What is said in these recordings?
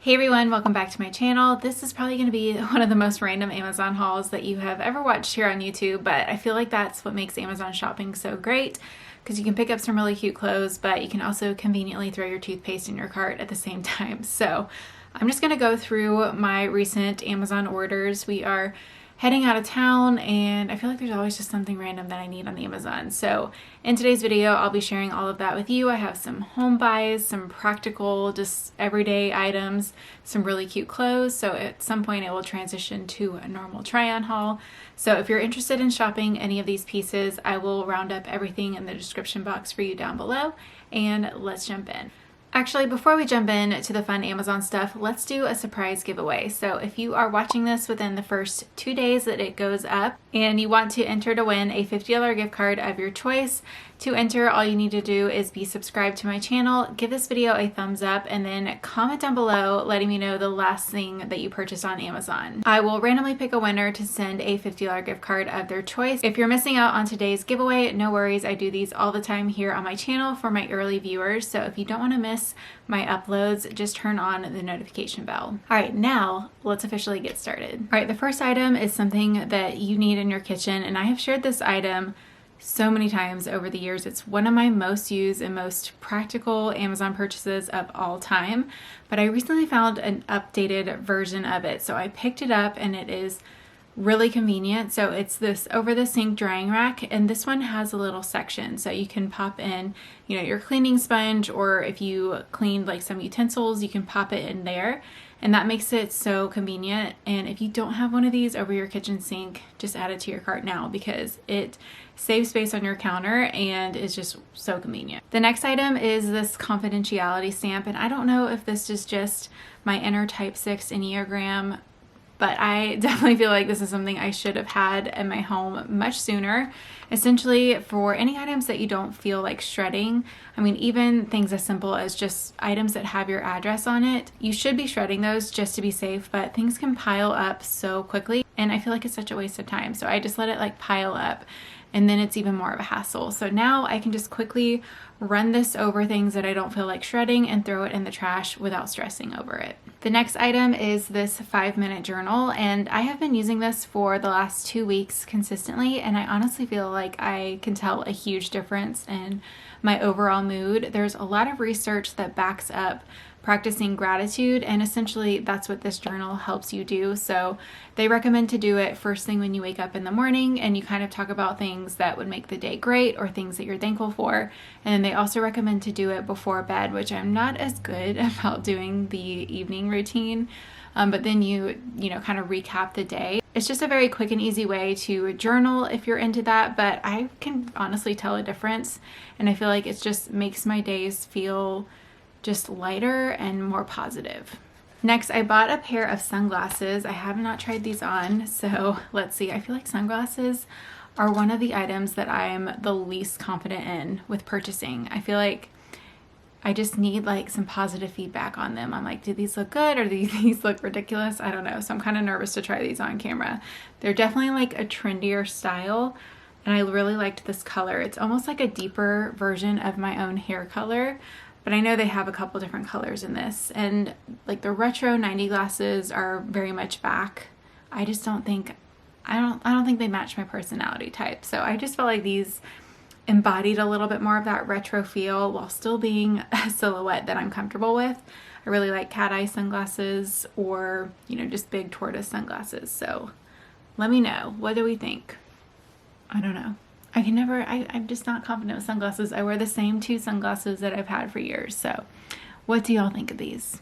Hey everyone, welcome back to my channel. This is probably going to be one of the most random Amazon hauls that you have ever watched here on YouTube, but I feel like that's what makes Amazon shopping so great because you can pick up some really cute clothes, but you can also conveniently throw your toothpaste in your cart at the same time. So I'm just going to go through my recent Amazon orders. We are heading out of town and I feel like there's always just something random that I need on Amazon. So in today's video, I'll be sharing all of that with you. I have some home buys, some practical, just everyday items, some really cute clothes. So at some point it will transition to a normal try-on haul. So if you're interested in shopping any of these pieces, I will round up everything in the description box for you down below, and let's jump in. Actually, before we jump in to the fun Amazon stuff, let's do a surprise giveaway. So if you are watching this within the first 2 days that it goes up and you want to enter to win a $50 gift card of your choice, to enter, all you need to do is be subscribed to my channel, give this video a thumbs up, and then comment down below letting me know the last thing that you purchased on Amazon. I will randomly pick a winner to send a $50 gift card of their choice. If you're missing out on today's giveaway, no worries. I do these all the time here on my channel for my early viewers. So if you don't want to miss my uploads, just turn on the notification bell. All right, now let's officially get started. All right, the first item is something that you need in your kitchen, and I have shared this item so many times over the years. It's one of my most used and most practical Amazon purchases of all time, but I recently found an updated version of it. So I picked it up and it is really convenient. So it's this over the sink drying rack, and this one has a little section so you can pop in, your cleaning sponge, or if you cleaned like some utensils, you can pop it in there. And that makes it so convenient. And if you don't have one of these over your kitchen sink, just add it to your cart now because it saves space on your counter and is just so convenient. The next item is this confidentiality stamp. And I don't know if this is just my inner type 6 Enneagram, but I definitely feel like this is something I should have had in my home much sooner. Essentially, for any items that you don't feel like shredding, I mean, even things as simple as just items that have your address on it, you should be shredding those just to be safe, but things can pile up so quickly, and I feel like it's such a waste of time. So I just let it like pile up, and then it's even more of a hassle. So now I can just quickly run this over things that I don't feel like shredding and throw it in the trash without stressing over it. The next item is this 5-minute journal, and I have been using this for the last 2 weeks consistently, and I honestly feel like I can tell a huge difference in my overall mood. There's a lot of research that backs up practicing gratitude, and essentially that's what this journal helps you do. So they recommend to do it first thing when you wake up in the morning, and you kind of talk about things that would make the day great or things that you're thankful for. And then they also recommend to do it before bed, which I'm not as good about doing the evening routine. But then you kind of recap the day. It's just a very quick and easy way to journal if you're into that, but I can honestly tell a difference, and I feel like it just makes my days feel just lighter and more positive. Next, I bought a pair of sunglasses. I have not tried these on, so let's see. I feel like sunglasses are one of the items that I'm the least confident in with purchasing. I feel like I just need like some positive feedback on them. I'm like, do these look good or do these look ridiculous? I don't know. So I'm kind of nervous to try these on camera. They're definitely like a trendier style, and I really liked this color. It's almost like a deeper version of my own hair color, but I know they have a couple different colors in this. And like the retro 90 glasses are very much back. I just don't think, I don't think they match my personality type. So I just felt like these embodied a little bit more of that retro feel while still being a silhouette that I'm comfortable with. I really like cat eye sunglasses or, just big tortoise sunglasses. So let me know. What do we think? I don't know. I'm just not confident with sunglasses. I wear the same 2 sunglasses that I've had for years. So what do y'all think of these?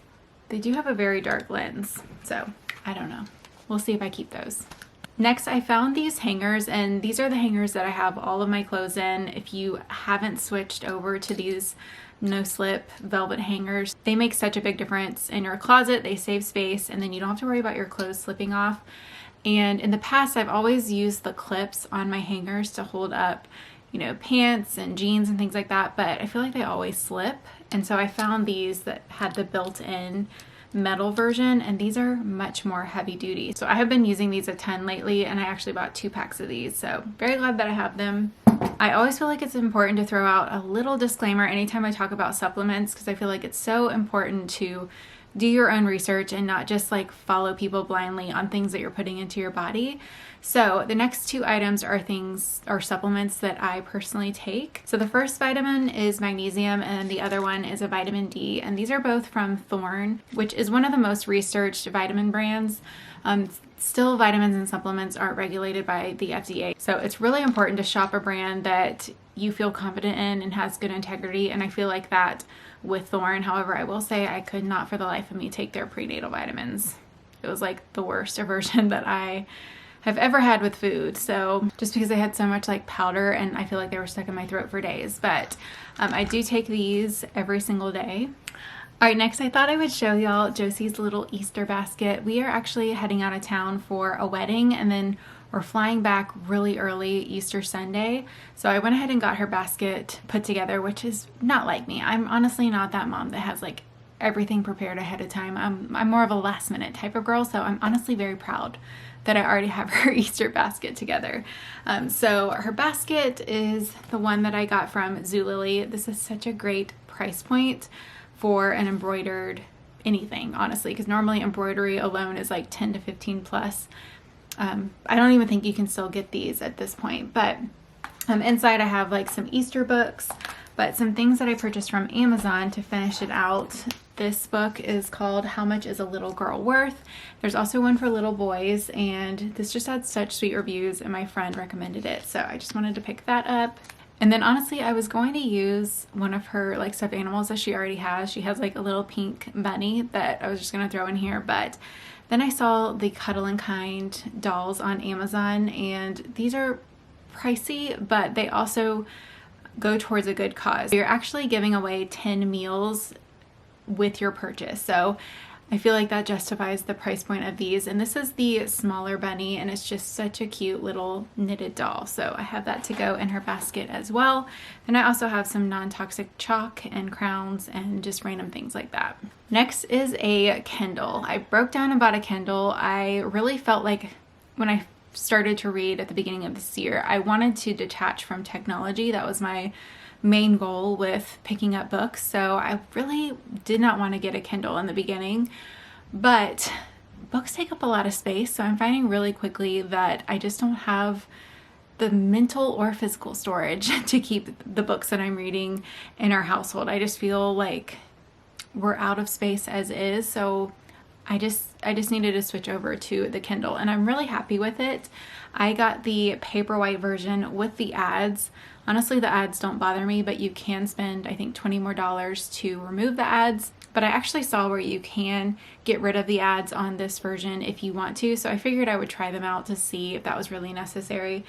They do have a very dark lens, so I don't know. We'll see if I keep those. Next, I found these hangers, and these are the hangers that I have all of my clothes in. If you haven't switched over to these no-slip velvet hangers, they make such a big difference in your closet. They save space, and then you don't have to worry about your clothes slipping off. And in the past, I've always used the clips on my hangers to hold up, pants and jeans and things like that, but I feel like they always slip. And so I found these that had the built-in metal version, and these are much more heavy duty. So I have been using these a ton lately, and I actually bought 2 packs of these. So very glad that I have them. I always feel like it's important to throw out a little disclaimer anytime I talk about supplements, because I feel like it's so important to do your own research and not just like follow people blindly on things that you're putting into your body. So the next two items are supplements that I personally take. So the first vitamin is magnesium and the other one is a vitamin D. And these are both from Thorne, which is one of the most researched vitamin brands. Still, vitamins and supplements aren't regulated by the FDA. So it's really important to shop a brand that you feel confident in and has good integrity. And I feel like that with Thorne. However, I will say I could not for the life of me take their prenatal vitamins. It was like the worst aversion that I have ever had with food. So just because they had so much like powder and I feel like they were stuck in my throat for days. But I do take these every single day. All right, next I thought I would show y'all Josie's little Easter basket. We are actually heading out of town for a wedding and then we're flying back really early Easter Sunday. So I went ahead and got her basket put together, which is not like me. I'm honestly not that mom that has like everything prepared ahead of time. I'm more of a last minute type of girl. So I'm honestly very proud that I already have her Easter basket together. So her basket is the one that I got from Zulily. This is such a great price point for an embroidered anything, honestly, because normally embroidery alone is like 10 to 15 plus. I don't even think you can still get these at this point, but inside I have like some Easter books, but some things that I purchased from Amazon to finish it out. This book is called How Much is a Little Girl Worth? There's also one for little boys, and this just had such sweet reviews and my friend recommended it, so I just wanted to pick that up. And then honestly, I was going to use one of her like stuffed animals that she already has. She has like a little pink bunny that I was just gonna throw in here, but then I saw the Cuddle and Kind dolls on Amazon, and these are pricey, but they also go towards a good cause. You're actually giving away 10 meals with your purchase. So I feel like that justifies the price point of these. And this is the smaller bunny, and it's just such a cute little knitted doll. So I have that to go in her basket as well. And I also have some non-toxic chalk and crowns and just random things like that. Next is a Kindle. I broke down and bought a Kindle. I really felt like when I started to read at the beginning of this year, I wanted to detach from technology. That was my main goal with picking up books. So I really did not want to get a Kindle in the beginning, but books take up a lot of space. So I'm finding really quickly that I just don't have the mental or physical storage to keep the books that I'm reading in our household. I just feel like we're out of space as is. So I just needed to switch over to the Kindle, and I'm really happy with it. I got the Paperwhite version with the ads. Honestly, the ads don't bother me, but you can spend, I think, $20 more to remove the ads. But I actually saw where you can get rid of the ads on this version if you want to. So I figured I would try them out to see if that was really necessary.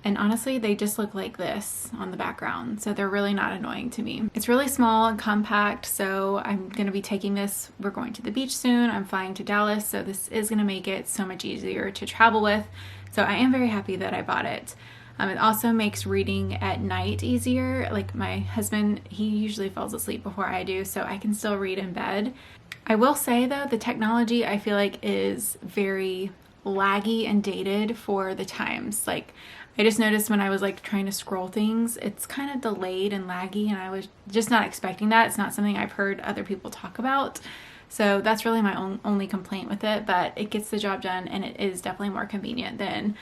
And honestly, they just look like this on the background. So they're really not annoying to me. It's really small and compact. So I'm going to be taking this. We're going to the beach soon. I'm flying to Dallas. So this is going to make it so much easier to travel with. So I am very happy that I bought it. It also makes reading at night easier. Like my husband, he usually falls asleep before I do, so I can still read in bed. I will say though, the technology I feel like is very laggy and dated for the times. Like I just noticed when I was like trying to scroll things, it's kind of delayed and laggy, and I was just not expecting that. It's not something I've heard other people talk about. So that's really my only complaint with it, but it gets the job done, and it is definitely more convenient than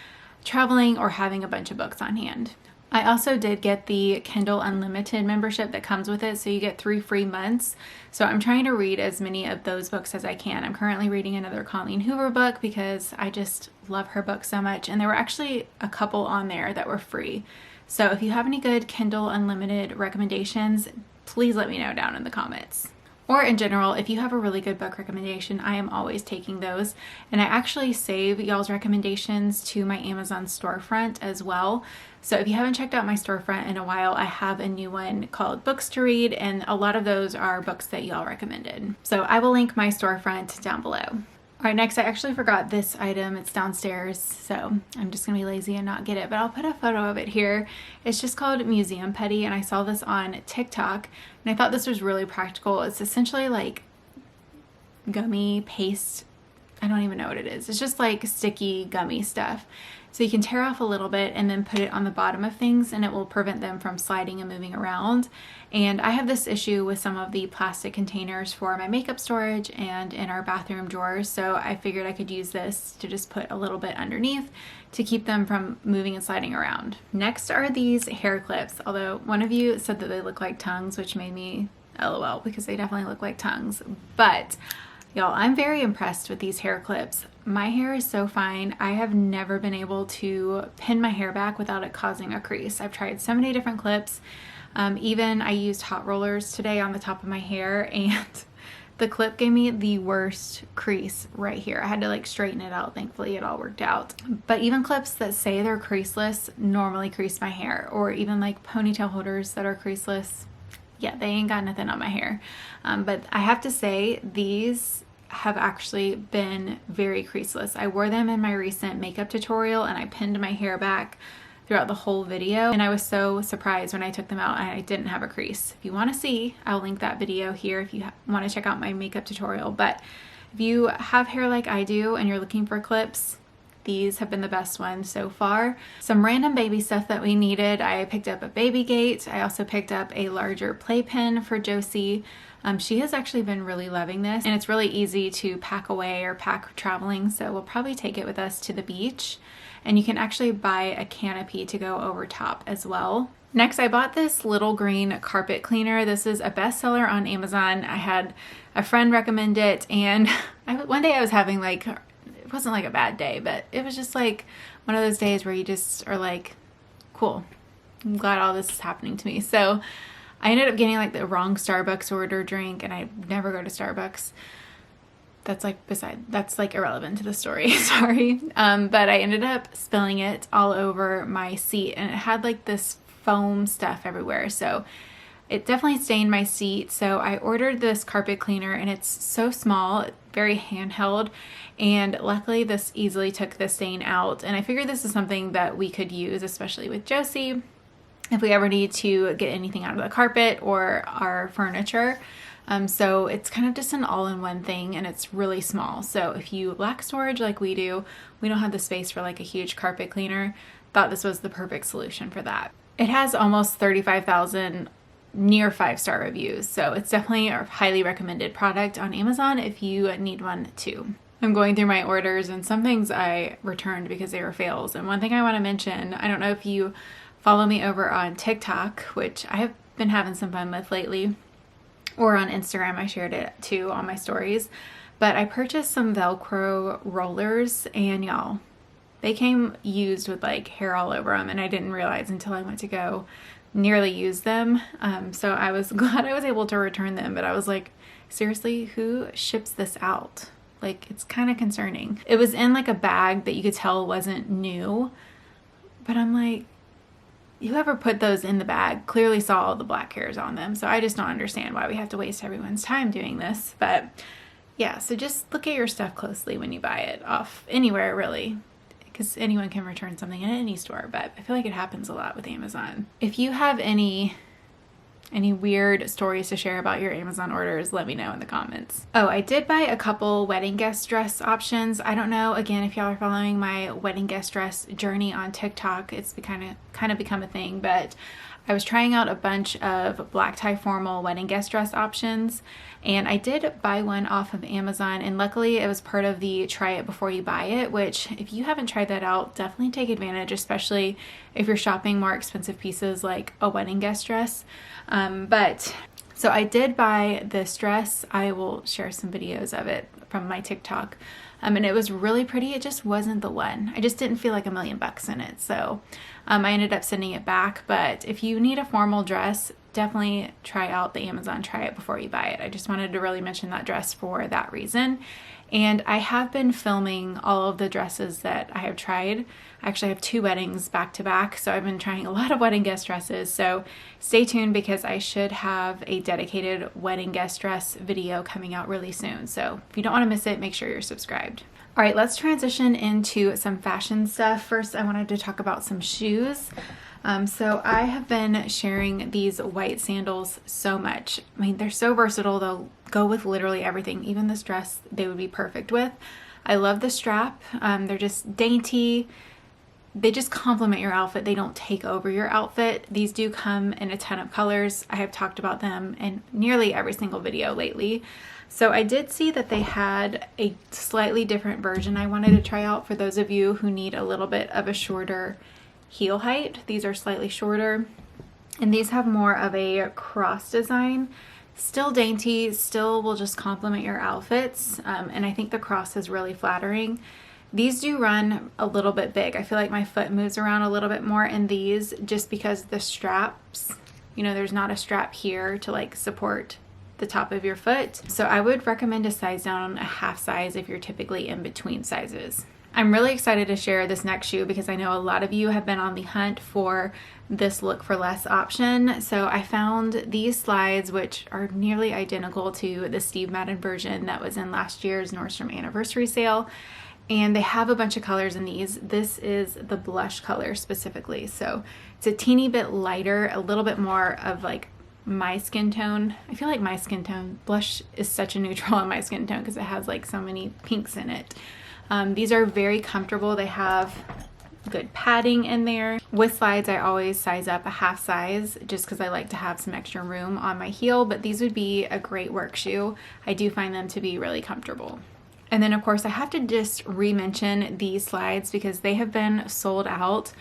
traveling or having a bunch of books on hand. I also did get the Kindle Unlimited membership that comes with it, so you get 3 free months. So I'm trying to read as many of those books as I can. I'm currently reading another Colleen Hoover book because I just love her book so much, and there were actually a couple on there that were free. So if you have any good Kindle Unlimited recommendations, please let me know down in the comments. Or in general, if you have a really good book recommendation, I am always taking those. And I actually save y'all's recommendations to my Amazon storefront as well. So if you haven't checked out my storefront in a while, I have a new one called Books to Read, and a lot of those are books that y'all recommended. So I will link my storefront down below. All right, next I actually forgot this item. It's downstairs, so I'm just gonna be lazy and not get it, but I'll put a photo of it here. It's just called Museum Putty, and I saw this on TikTok, and I thought this was really practical. It's essentially like gummy paste. I don't even know what it is. It's just like sticky gummy stuff. So you can tear off a little bit and then put it on the bottom of things, and it will prevent them from sliding and moving around. And I have this issue with some of the plastic containers for my makeup storage and in our bathroom drawers. So I figured I could use this to just put a little bit underneath to keep them from moving and sliding around. Next are these hair clips. Although one of you said that they look like tongues, which made me LOL because they definitely look like tongues. But y'all, I'm very impressed with these hair clips. My hair is so fine. I have never been able to pin my hair back without it causing a crease. I've tried so many different clips. Even I used hot rollers today on the top of my hair, and the clip gave me the worst crease right here. I had to like straighten it out. Thankfully, it all worked out. But even clips that say they're creaseless normally crease my hair, or even like ponytail holders that are creaseless. Yeah, they ain't got nothing on my hair. But I have to say, these have actually been very creaseless. I wore them in my recent makeup tutorial, and I pinned my hair back throughout the whole video, and I was so surprised when I took them out and I didn't have a crease. If you want to see, I'll link that video here if you want to check out my makeup tutorial. But if you have hair like I do and you're looking for clips, these have been the best ones so far. Some random baby stuff that we needed. I picked up a baby gate. I also picked up a larger playpen for Josie. She has actually been really loving this, and it's really easy to pack away or pack traveling, so we'll probably take it with us to the beach. And you can actually buy a canopy to go over top as well. Next, I bought this little green carpet cleaner. This is a bestseller on Amazon. I had a friend recommend it, and one day I was having like, it wasn't like a bad day, but it was just like one of those days where you just are like, cool, I'm glad all this is happening to me. So I ended up getting like the wrong Starbucks order drink, and I never go to Starbucks. That's like irrelevant to the story, sorry. But I ended up spilling it all over my seat, and it had like this foam stuff everywhere. So it definitely stained my seat. So I ordered this carpet cleaner, and it's so small, very handheld. And luckily this easily took the stain out. And I figured this is something that we could use, especially with Josie, if we ever need to get anything out of the carpet or our furniture. So it's kind of just an all-in-one thing, and it's really small. So if you lack storage like we do, we don't have the space for like a huge carpet cleaner, thought this was the perfect solution for that. It has almost 35,000 near 5-star reviews, so it's definitely a highly recommended product on Amazon if you need one too. I'm going through my orders, and some things I returned because they were fails. And one thing I want to mention, I don't know if you follow me over on TikTok, which I have been having some fun with lately, or on Instagram. I shared it too on my stories. But I purchased some Velcro rollers, and y'all, they came used with like hair all over them, and I didn't realize until I went to go nearly use them. So I was glad I was able to return them, but I was like, seriously, who ships this out? Like, it's kind of concerning. It was in like a bag that you could tell wasn't new, but I'm like, whoever put those in the bag clearly saw all the black hairs on them. So I just don't understand why we have to waste everyone's time doing this. But yeah, so just look at your stuff closely when you buy it off anywhere, really, because anyone can return something in any store. But I feel like it happens a lot with Amazon. If you have any weird stories to share about your Amazon orders, let me know in the comments. Oh, I did buy a couple wedding guest dress options. I don't know, again, if y'all are following my wedding guest dress journey on TikTok, it's kind of become a thing, but I was trying out a bunch of black tie formal wedding guest dress options, and I did buy one off of Amazon, and luckily it was part of the try it before you buy it, which if you haven't tried that out, definitely take advantage, especially if you're shopping more expensive pieces like a wedding guest dress. So I did buy this dress. I will share some videos of it from my TikTok. And it was really pretty. It just wasn't the one. I just didn't feel like $1 million in it. So I ended up sending it back. But if you need a formal dress, definitely try out the Amazon try it before you buy it. I just wanted to really mention that dress for that reason. And I have been filming all of the dresses that I have tried. I actually have 2 weddings back to back, so I've been trying a lot of wedding guest dresses. So stay tuned because I should have a dedicated wedding guest dress video coming out really soon. So if you don't want to miss it, make sure you're subscribed. All right, let's transition into some fashion stuff. First, I wanted to talk about some shoes. So I have been sharing these white sandals so much. I mean, they're so versatile. They'll go with literally everything. Even this dress, they would be perfect with. I love the strap. They're just dainty. They just complement your outfit. They don't take over your outfit. These do come in a ton of colors. I have talked about them in nearly every single video lately. So I did see that they had a slightly different version I wanted to try out for those of you who need a little bit of a shorter heel height. These are slightly shorter, and these have more of a cross design. Still dainty, still will just complement your outfits, and I think the cross is really flattering. These do run a little bit big. I feel like my foot moves around a little bit more in these just because the straps, you know, there's not a strap here to like support the top of your foot. So I would recommend a size down, a half size, if you're typically in between sizes. I'm really excited to share this next shoe because I know a lot of you have been on the hunt for this look for less option. So I found these slides, which are nearly identical to the Steve Madden version that was in last year's Nordstrom anniversary sale. And they have a bunch of colors in these. This is the blush color specifically. So it's a teeny bit lighter, a little bit more of like my skin tone. I feel like my skin tone, blush is such a neutral on my skin tone because it has like so many pinks in it. These are very comfortable. They have good padding in there. With slides, I always size up a half size just because I like to have some extra room on my heel, but these would be a great work shoe. I do find them to be really comfortable. And then of course I have to just re-mention these slides because they have been sold out.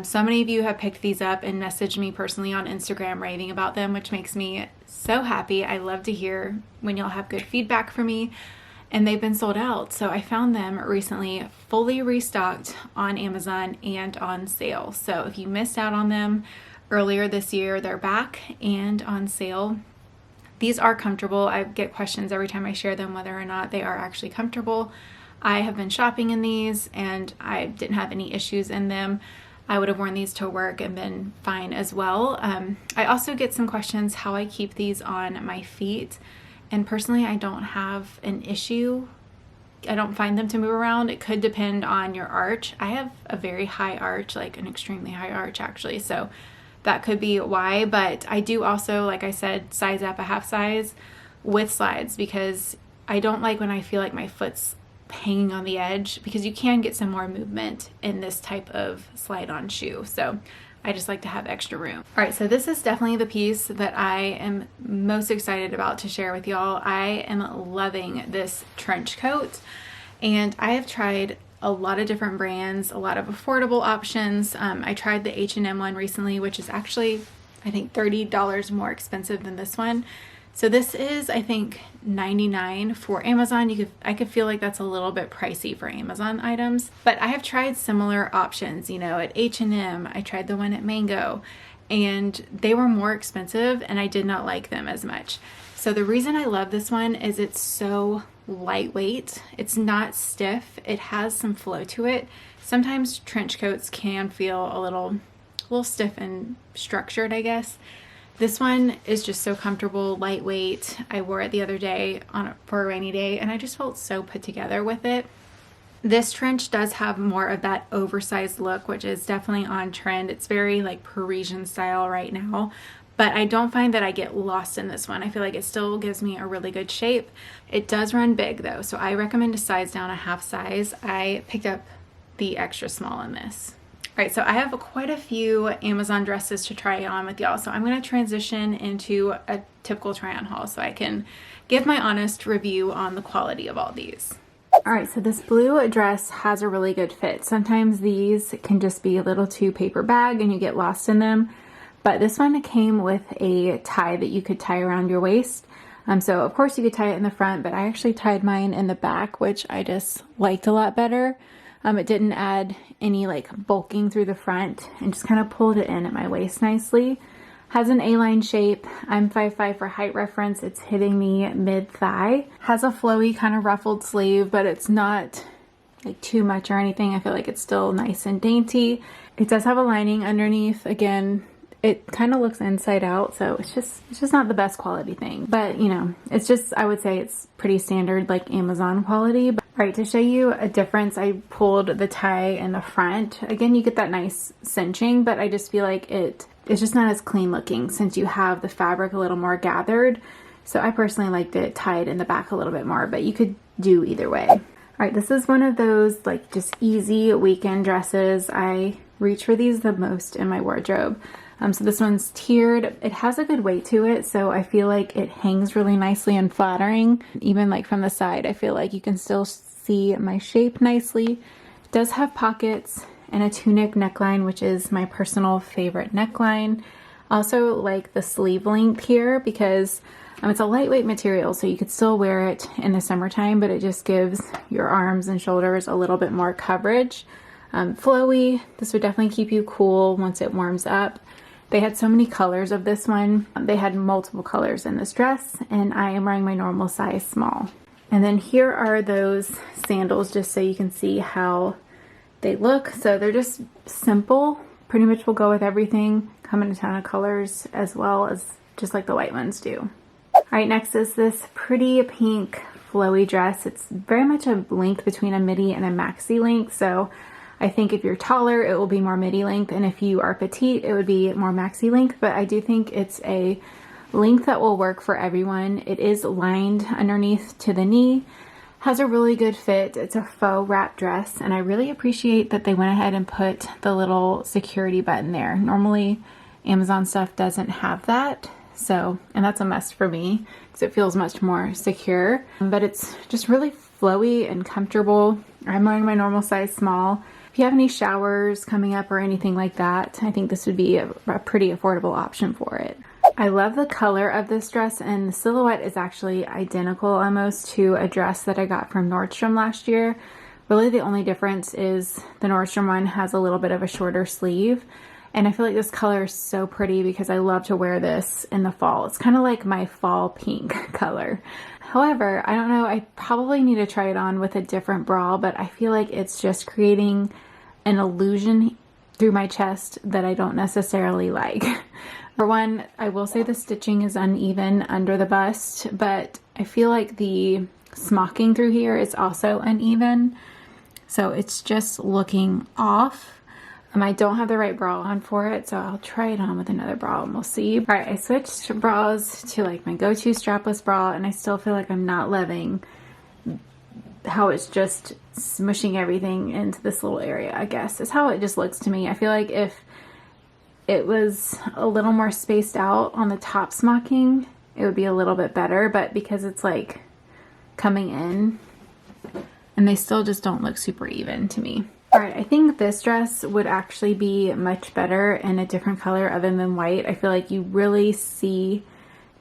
So many of you have picked these up and messaged me personally on Instagram raving about them, which makes me so happy. I love to hear when y'all have good feedback for me. And they've been sold out. So I found them recently fully restocked on Amazon and on sale. So if you missed out on them earlier this year, they're back and on sale. These are comfortable. I get questions every time I share them whether or not they are actually comfortable. I have been shopping in these and I didn't have any issues in them. I would have worn these to work and been fine as well. I also get some questions how I keep these on my feet. And personally, I don't have an issue. I don't find them to move around. It could depend on your arch. I have a very high arch, like an extremely high arch actually. So that could be why. But I do also, like I said, size up a half size with slides because I don't like when I feel like my foot's hanging on the edge because you can get some more movement in this type of slide on shoe. So I just like to have extra room. All right, so this is definitely the piece that I am most excited about to share with y'all. I am loving this trench coat, and I have tried a lot of different brands, a lot of affordable options. I tried the H&M one recently, which is actually, I think, $30 more expensive than this one. So this is, I think, $99 for Amazon. I could feel like that's a little bit pricey for Amazon items, but I have tried similar options, you know, at H&M. I tried the one at Mango, and they were more expensive, and I did not like them as much. So the reason I love this one is it's so lightweight. It's not stiff. It has some flow to it. Sometimes trench coats can feel a little stiff and structured, I guess. This one is just so comfortable, lightweight. I wore it the other day for a rainy day, and I just felt so put together with it. This trench does have more of that oversized look, which is definitely on trend. It's very like Parisian style right now, but I don't find that I get lost in this one. I feel like it still gives me a really good shape. It does run big though, so I recommend to size down a half size. I picked up the extra small in this. All right, so I have quite a few Amazon dresses to try on with y'all, so I'm going to transition into a typical try-on haul so I can give my honest review on the quality of all these. All right, so this blue dress has a really good fit. Sometimes these can just be a little too paper bag and you get lost in them, but this one came with a tie that you could tie around your waist. So of course you could tie it in the front, but I actually tied mine in the back, which I just liked a lot better. It didn't add any like bulking through the front and just kind of pulled it in at my waist nicely. Has an A-line shape. I'm 5'5" for height reference. It's hitting me mid-thigh. Has a flowy kind of ruffled sleeve, but it's not like too much or anything. I feel like it's still nice and dainty. It does have a lining underneath. Again, it kind of looks inside out, so it's just not the best quality thing. But you know, it's just, I would say it's pretty standard like Amazon quality. All right, to show you a difference, I pulled the tie in the front. Again, you get that nice cinching, but I just feel like it's just not as clean looking since you have the fabric a little more gathered. So I personally liked it tied in the back a little bit more, but you could do either way. All right, this is one of those like just easy weekend dresses. I reach for these the most in my wardrobe. So this one's tiered. It has a good weight to it, so I feel like it hangs really nicely and flattering. Even like from the side, I feel like you can still see my shape nicely. It does have pockets and a tunic neckline, which is my personal favorite neckline. Also like the sleeve length here because it's a lightweight material, so you could still wear it in the summertime, but it just gives your arms and shoulders a little bit more coverage. Flowy, this would definitely keep you cool once it warms up. They had so many colors of this one. They had multiple colors in this dress, and I am wearing my normal size small. And then here are those sandals, just so you can see how they look. So they're just simple, pretty much will go with everything, come in a ton of colors as well as just like the white ones do. All right, next is this pretty pink flowy dress. It's very much a length between a midi and a maxi length, so I think if you're taller, it will be more midi length, and if you are petite, it would be more maxi length, but I do think it's a length that will work for everyone. It is lined underneath to the knee, has a really good fit. It's a faux wrap dress, and I really appreciate that they went ahead and put the little security button there. Normally, Amazon stuff doesn't have that, so, and that's a must for me because it feels much more secure, but it's just really flowy and comfortable. I'm wearing my normal size small. If you have any showers coming up or anything like that, I think this would be a pretty affordable option for it. I love the color of this dress, and the silhouette is actually identical almost to a dress that I got from Nordstrom last year. Really the only difference is the Nordstrom one has a little bit of a shorter sleeve, and I feel like this color is so pretty because I love to wear this in the fall. It's kind of like my fall pink color. However, I don't know, I probably need to try it on with a different bra, but I feel like it's just creating an illusion through my chest that I don't necessarily like. For one, I will say the stitching is uneven under the bust, but I feel like the smocking through here is also uneven. So it's just looking off. I don't have the right bra on for it, so I'll try it on with another bra and we'll see. All right, I switched bras to like my go-to strapless bra, and I still feel like I'm not loving how it's just smushing everything into this little area, I guess, is how it just looks to me. I feel like if it was a little more spaced out on the top smocking, it would be a little bit better, but because it's like coming in, and they still just don't look super even to me. All right, I think this dress would actually be much better in a different color other than white. I feel like you really see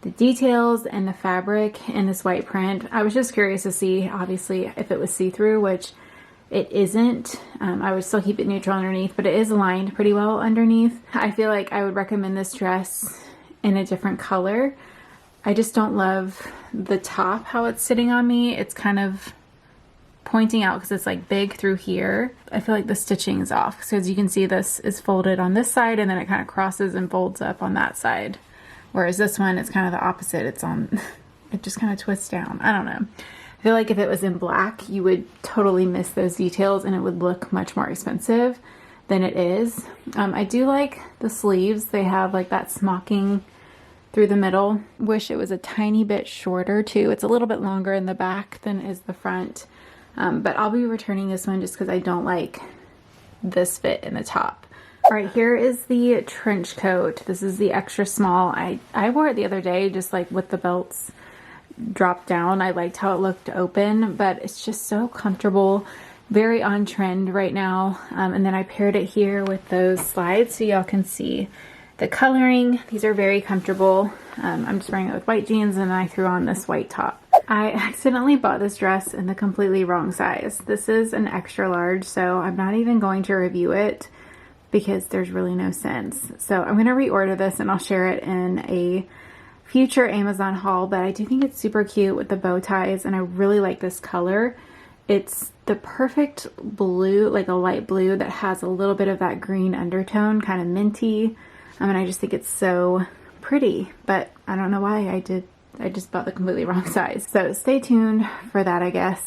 the details and the fabric in this white print. I was just curious to see, obviously, if it was see-through, which it isn't. I would still keep it neutral underneath, but it is lined pretty well underneath. I feel like I would recommend this dress in a different color. I just don't love the top, how it's sitting on me. It's kind of pointing out because it's like big through here. I feel like the stitching is off. So as you can see, this is folded on this side and then it kind of crosses and folds up on that side. Whereas this one, it's kind of the opposite. It's on, it just kind of twists down. I don't know. I feel like if it was in black, you would totally miss those details and it would look much more expensive than it is. I do like the sleeves. They have like that smocking through the middle. Wish it was a tiny bit shorter too. It's a little bit longer in the back than is the front. But I'll be returning this one just because I don't like this fit in the top. All right, here is the trench coat. This is the extra small. I wore it the other day just like with the belts dropped down. I liked how it looked open, but it's just so comfortable, very on trend right now. And then I paired it here with those slides so y'all can see the coloring. These are very comfortable. I'm just wearing it with white jeans and I threw on this white top. I accidentally bought this dress in the completely wrong size. This is an extra large, so I'm not even going to review it because there's really no sense. So I'm going to reorder this and I'll share it in a future Amazon haul, but I do think it's super cute with the bow ties and I really like this color. It's the perfect blue, like a light blue that has a little bit of that green undertone, kind of minty. And I just think it's so pretty, but I don't know why I just bought the completely wrong size. So stay tuned for that, I guess.